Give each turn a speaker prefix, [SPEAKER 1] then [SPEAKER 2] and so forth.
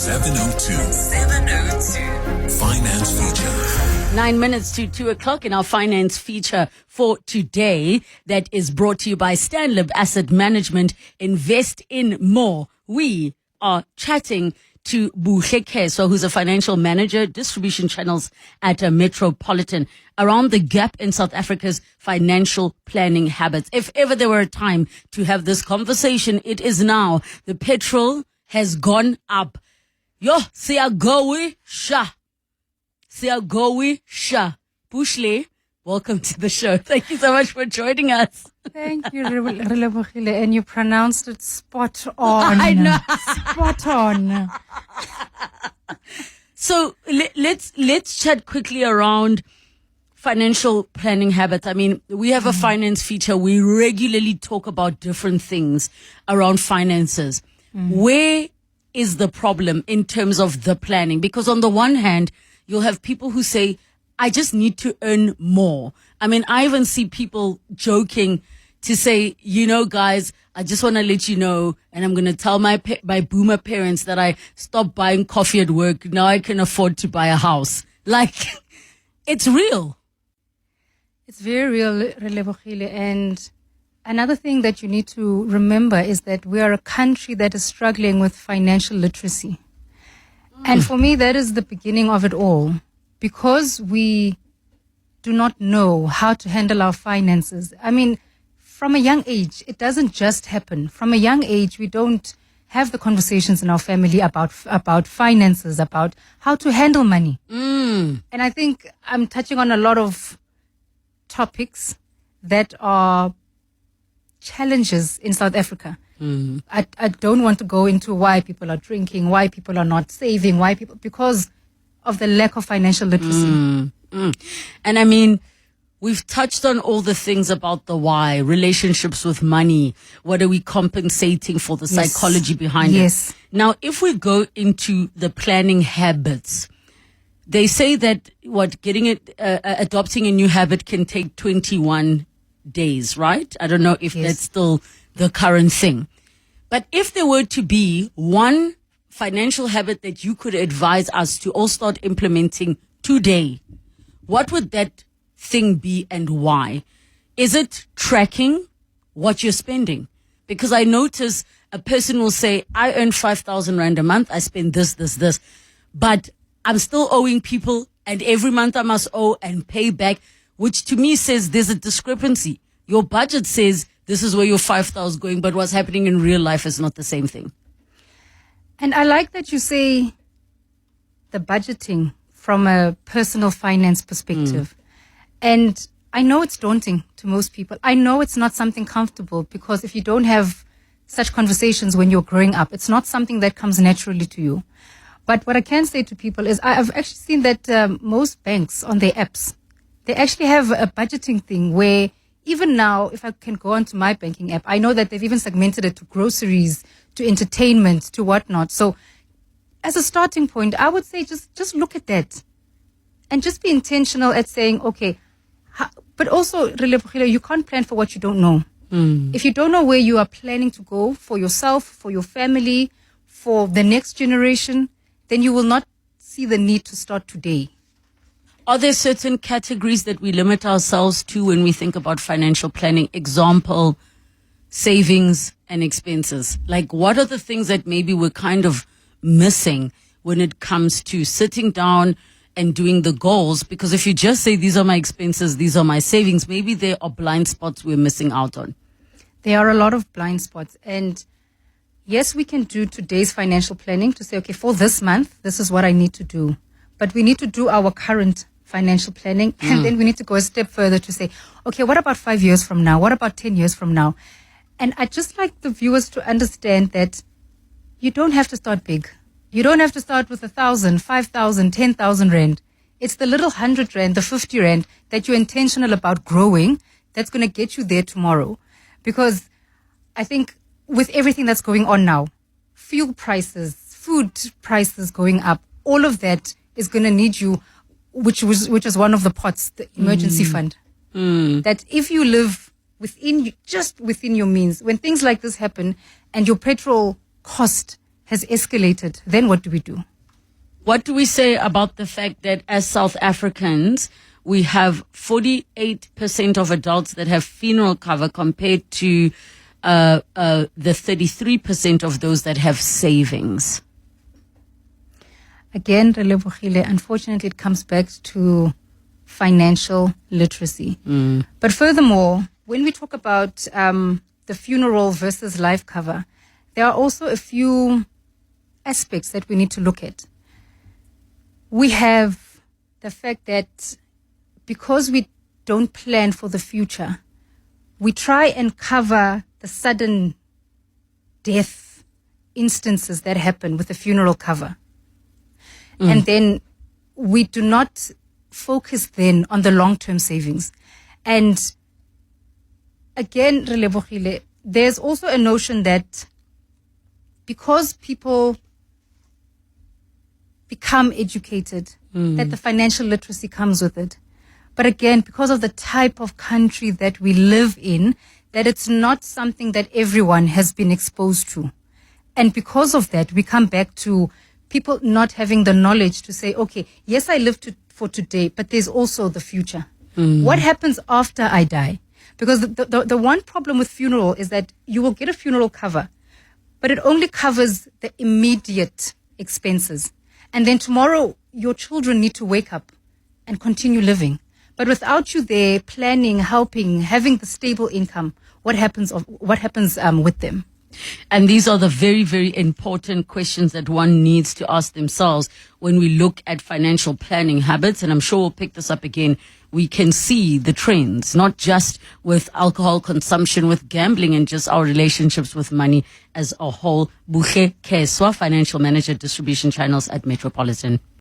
[SPEAKER 1] 702. Finance Feature.
[SPEAKER 2] 9 minutes to 2 o'clock in our finance feature for today that is brought to you by Stanlib Asset Management. Invest in more. We are chatting to Buhle Kheswa, who's a financial manager, distribution channels at Metropolitan, around the gap in South Africa's financial planning habits. If ever there were a time to have this conversation, it is now. The petrol has gone up. Yo, siyagowi sha. Buhle, welcome to the show. Thank you so much for joining us.
[SPEAKER 3] Thank you, Relebogile, and you pronounced it spot on.
[SPEAKER 2] I know.
[SPEAKER 3] Spot on.
[SPEAKER 2] So let's chat quickly around financial planning habits. I mean, we have a finance feature. We regularly talk about different things around finances. Where is the problem in terms of the planning? Because on the one hand, you'll have people who say, I just need to earn more. I mean, I even see people joking to say, you know, guys, I just want to let you know, and I'm going to tell my boomer parents that I stopped buying coffee at work. Now I can afford to buy a house. Like, it's real.
[SPEAKER 3] It's very real, Relebogile. And another thing that you need to remember is that we are a country that is struggling with financial literacy. And for me, that is the beginning of it all. Because we do not know how to handle our finances. I mean, from a young age, it doesn't just happen. From a young age, we don't have the conversations in our family about finances, about how to handle money. And I think I'm touching on a lot of topics that are challenges in South Africa. I don't want to go into why people are drinking, why people are not saving, because of the lack of financial literacy.
[SPEAKER 2] And I mean, we've touched on all the things about the why, relationships with money. What are we compensating for, the psychology behind it? Now, if we go into the planning habits, they say that adopting a new habit can take 21 days, right? I don't know if that's still the current thing. But if there were to be one financial habit that you could advise us to all start implementing today, what would that thing be and why? Is it tracking what you're spending? Because I notice a person will say, I earn 5,000 Rand a month. I spend this, but I'm still owing people, and every month I must owe and pay back, which to me says there's a discrepancy. Your budget says this is where your 5,000 is going, but what's happening in real life is not the same thing.
[SPEAKER 3] And I like that you say the budgeting from a personal finance perspective. And I know it's daunting to most people. I know it's not something comfortable, because if you don't have such conversations when you're growing up, it's not something that comes naturally to you. But what I can say to people is I've actually seen that most banks on their apps, they actually have a budgeting thing where even now, if I can go onto my banking app, I know that they've even segmented it to groceries, to entertainment, to whatnot. So as a starting point, I would say just look at that and just be intentional at saying, okay, but also, you can't plan for what you don't know. If you don't know where you are planning to go for yourself, for your family, for the next generation, then you will not see the need to start today.
[SPEAKER 2] Are there certain categories that we limit ourselves to when we think about financial planning? Example, savings and expenses. Like, what are the things that maybe we're kind of missing when it comes to sitting down and doing the goals? Because if you just say, these are my expenses, these are my savings, maybe there are blind spots we're missing out on.
[SPEAKER 3] There are a lot of blind spots. And yes, we can do today's financial planning to say, okay, for this month, this is what I need to do. But we need to do our current financial planning. And then we need to go a step further to say, okay, what about 5 years from now? What about 10 years from now? And I just like the viewers to understand that you don't have to start big. You don't have to start with 1,000, 5,000, 10,000 Rand. It's the little 100 Rand, the 50 Rand that you're intentional about growing that's going to get you there tomorrow. Because I think with everything that's going on now, fuel prices, food prices going up, all of that is going to need you, which is one of the pots, the emergency fund. That if you live just within your means, when things like this happen and your petrol cost has escalated, then what do we do?
[SPEAKER 2] What do we say about the fact that as South Africans, we have 48% of adults that have funeral cover compared to the 33% of those that have savings? Again,
[SPEAKER 3] Relebogile, unfortunately, it comes back to financial literacy. But furthermore, when we talk about the funeral versus life cover, there are also a few aspects that we need to look at. We have the fact that because we don't plan for the future, we try and cover the sudden death instances that happen with the funeral cover. And then we do not focus then on the long-term savings. And again, Relebogile, there's also a notion that because people become educated, that the financial literacy comes with it. But again, because of the type of country that we live in, that it's not something that everyone has been exposed to. And because of that, we come back to people not having the knowledge to say, okay, yes, I live for today, but there's also the future. What happens after I die? Because the one problem with funeral is that you will get a funeral cover, but it only covers the immediate expenses. And then tomorrow, your children need to wake up and continue living. But without you there planning, helping, having the stable income, what happens with them?
[SPEAKER 2] And these are the very, very important questions that one needs to ask themselves when we look at financial planning habits. And I'm sure we'll pick this up again. We can see the trends, not just with alcohol consumption, with gambling, and just our relationships with money as a whole. Buhle Kheswa, Financial Manager, Distribution Channels at Metropolitan.